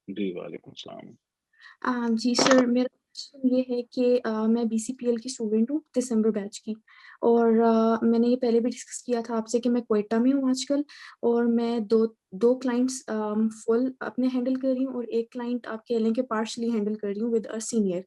जी, वालेकुम सलाम। जी सर, मेरा क्वेश्चन ये है कि मैं बीसीपीएल की स्टूडेंट हूँ, दिसंबर बैच की। और मैंने ये पहले भी डिस्कस किया था आपसे कि मैं क्वेटा में हूँ आजकल, और मैं 2 क्लाइंट्स फुल अपने हैंडल कर रही हूँ, और 1 क्लाइंट आप कह लें कि पार्शियली हैंडल कर रही हूँ विद अ सीनियर।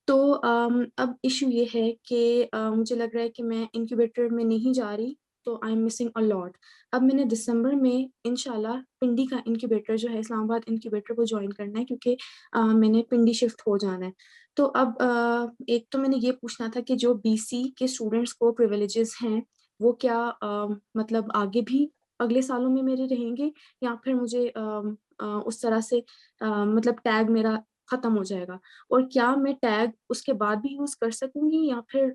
तो अब इश्यू ये है कि मुझे लग रहा है कि मैं इंक्यूबेटर में नहीं जा रही, तो I am missing a lot. अब मैंने दिसंबर में इंशाल्लाह पिंडी का इंक्यूबेटर जो है, इस्लामाबाद इंक्यूबेटर, वो जॉइन करना है, क्योंकि मैंने पिंडी शिफ्ट हो जाना है। तो अब एक तो मैंने ये पूछना था कि जो बीसी के स्टूडेंट्स को प्रिविलेजेस हैं, वो क्या मतलब आगे भी अगले सालों में मेरे रहेंगे, या फिर मुझे उस तरह से मतलब टैग मेरा खत्म हो जाएगा? और क्या मैं टैग उसके बाद भी यूज़ कर सकूँगी, या फिर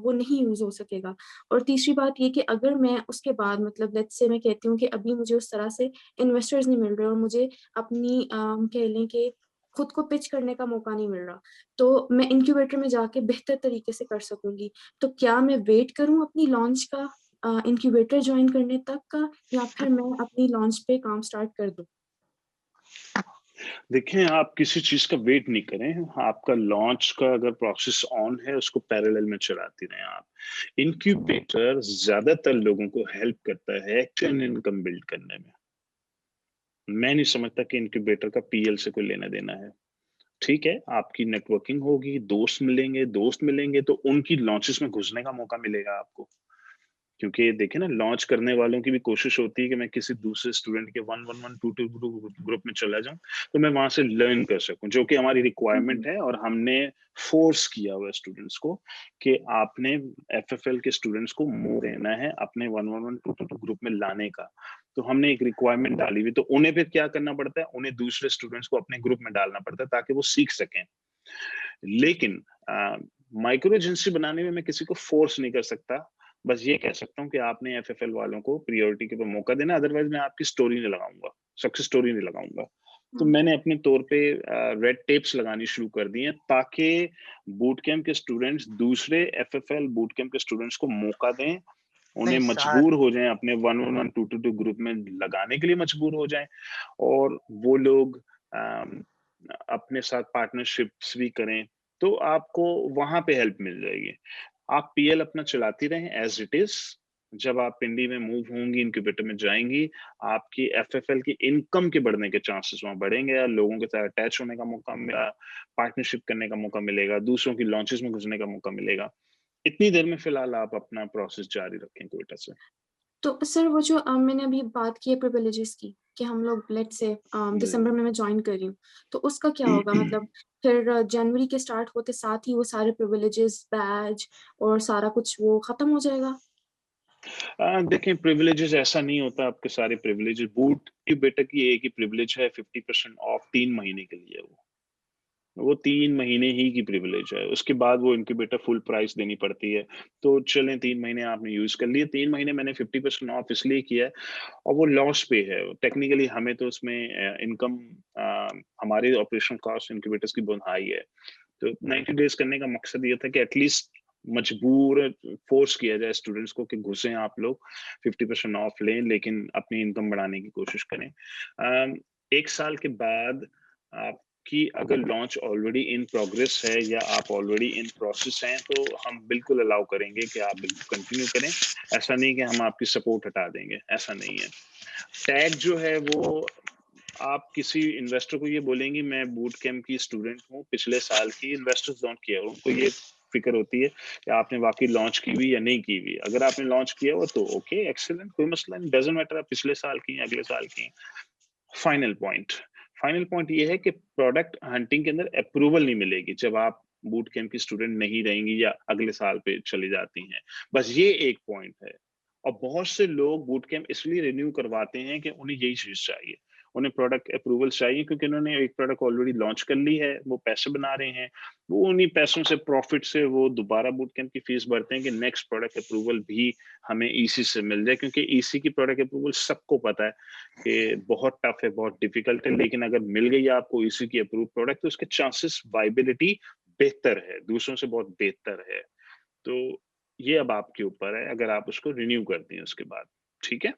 वो नहीं यूज़ हो सकेगा? और तीसरी बात ये कि अगर मैं उसके बाद मतलब लेट्स से मैं कहती हूँ कि अभी मुझे उस तरह से इन्वेस्टर्स नहीं मिल रहे, और मुझे अपनी कह लें कि खुद को पिच करने का मौका नहीं मिल रहा, तो मैं इंक्यूबेटर में जाके बेहतर तरीके से कर सकूँगी। तो क्या मैं वेट करूँ अपनी लॉन्च का, इंक्यूबेटर जॉइन करने तक का, या फिर मैं अपनी लॉन्च पे काम स्टार्ट कर दूँ? देखें, आप किसी चीज़ का वेट नहीं करें, आपका लॉन्च का अगर प्रोसेस ऑन है, उसको पैरेलल में चलाती रहें आप। इंक्यूबेटर ज़्यादातर लोगों को हेल्प करता है एक्चुअल इनकम बिल्ड करने में। मैं नहीं समझता कि इंक्यूबेटर का पीएल से कोई लेना-देना है। ठीक है, आपकी नेटवर्किंग होगी, दोस्त मिलेंगे तो उनकी लॉन्चेस में घुसने का मौका मिलेगा आपको। क्योंकि देखिए ना, लॉन्च करने वालों की भी कोशिश होती है कि मैं किसी दूसरे स्टूडेंट के 1-1-1, 2-2 ग्रुप में चला जाऊँ, तो मैं वहाँ से लर्न कर सकूँ, जो कि हमारी हुँ, रिक्वायरमेंट हुँ। है और हमने फ़ोर्स किया हुआ है स्टूडेंट्स को कि आपने एफएफएल के स्टूडेंट्स को मोड़ देना है अपने 1-1-1, 2-2 ग्रुप में लाने का। तो हमने एक रिक्वायरमेंट डाली हुई, तो उन्हें फिर क्या करना पड़ता है, उन्हें दूसरे स्टूडेंट्स को अपने ग्रुप में डालना पड़ता है ताकि वो सीख सकें। लेकिन माइक्रो एजेंसी बनाने में मैं किसी को फ़ोर्स नहीं कर सकता। बस ये कह सकता हूँ कि आपने एफएफएल वालों को प्रायोरिटी के ऊपर मौका देना, अदरवाइज़ मैं आपकी स्टोरी नहीं लगाऊँगा, सक्सेस स्टोरी नहीं लगाऊँगा। तो हाँ, मैंने अपने तौर पे रेड टेप्स लगानी शुरू कर दी हैं ताकि बूट कैंप के स्टूडेंट्स दूसरे एफएफएल बूट कैंप के स्टूडेंट्स को मौका दें, नहीं उन्हें सार मजबूर हो जाएँ अपने 1-1-1, 2-2 ग्रुप में लगाने के लिए मजबूर हो जाएँ और वो लोग अपने साथ पार्टनरशिप्स भी करें, तो आपको वहाँ पे हेल्प मिल जाएगी। आप पीएल अपना चलाती रहें एज़ इट इज़। जब आप पिंडी में मूव होंगी, इनक्यूबेटर में जाएँगी, आपकी एफएफएल की इनकम के बढ़ने के चांसेस वहाँ बढ़ेंगे या लोगों के साथ अटैच होने का मौका मिला, पार्टनरशिप करने का मौका मिलेगा, दूसरों की लॉन्चेस में घुसने का मौका मिलेगा। इतनी देर में फिलहाल आप अपना प्रोसेस जारी रखें क्वेटा से। तो सर वो जो मैंने अभी बात की है प्रिविलेजेस की, कि हम लोग लेट्स से दिसंबर में मैं जॉइन कर रही हूँ, तो उसका क्या होगा? जी। मतलब फिर जनवरी के स्टार्ट होते साथ ही वो सारे प्रिविलेजेस, बैज और सारा कुछ वो खत्म हो जाएगा? देखें, प्रिविलेजेस ऐसा नहीं होता आपके सारे प्रिविलेजेस बूट की बेटा की एक ही प्रिविलेज है 50% ऑफ 3 महीने के लिए वो। वो 3 महीने ही की प्रिविलेज है, उसके बाद वो इनक्यूबेटर फुल प्राइस देनी पड़ती है। तो चलें 3 महीने आपने यूज़ कर लिए, 3 महीने मैंने 50% ऑफ इसलिए किया है और वो लॉस पे है। टेक्निकली हमें तो उसमें इनकम हमारे ऑपरेशनल कॉस्ट इनक्यूबेटर्स की बहुत हाई है। तो 90 डेज़ करने का मकसद ये था कि एटलीस्ट मजबूर फ़ोर्स किया जाए स्टूडेंट्स को कि घुसें आप लोग, 50% ऑफ लें, लेकिन अपनी इनकम बढ़ाने की कोशिश करें। 1 साल के बाद आपकी अगर लॉन्च ऑलरेडी इन प्रोग्रेस है या आप ऑलरेडी इन प्रोसेस हैं, तो हम बिल्कुल अलाउ करेंगे कि आप बिल्कुल कंटिन्यू करें। ऐसा नहीं कि हम आपकी सपोर्ट हटा देंगे, ऐसा नहीं है। टैग जो है वो आप किसी इन्वेस्टर को ये बोलेंगी मैं बूट कैंप की स्टूडेंट हूँ, पिछले साल की, इन्वेस्टर्स डोंट केयर, उनको ये फ़िक्र होती है कि आपने वाक़ई लॉन्च की हुई या नहीं की हुई। अगर आपने लॉन्च किया हुआ तो ओके, एक्सीलेंट, कोई मसला नहीं, डज़न्ट मैटर आप पिछले साल की हैं, अगले साल की हैं। फाइनल पॉइंट फाइनल पॉइंट ये है कि प्रोडक्ट हंटिंग के अंदर अप्रूवल नहीं मिलेगी जब आप बूट कैंप की स्टूडेंट नहीं रहेंगी या अगले साल पे चली जाती हैं। बस ये एक पॉइंट है। और बहुत से लोग बूट कैंप इसलिए रिन्यू करवाते हैं कि उन्हें यही चीज़ चाहिए। उन्हें प्रोडक्ट अप्रूवल चाहिए क्योंकि उन्होंने एक प्रोडक्ट ऑलरेडी लॉन्च कर ली है, वो पैसे बना रहे हैं। वो उन्हीं पैसों से प्रॉफिट से वो दोबारा बूट कैंप की फीस भरते हैं कि नेक्स्ट प्रोडक्ट अप्रूवल भी हमें ईसी से मिल जाए क्योंकि ईसी की प्रोडक्ट अप्रूवल सबको पता है कि बहुत टफ है, बहुत डिफिकल्ट है, लेकिन अगर मिल गई आपको इसी की अप्रूव प्रोडक्ट तो उसके चांसेस वायबिलिटी बेहतर है, दूसरों से बहुत बेहतर है। तो ये अब आपके ऊपर है अगर आप उसको रिन्यू करती हैं उसके बाद, ठीक है?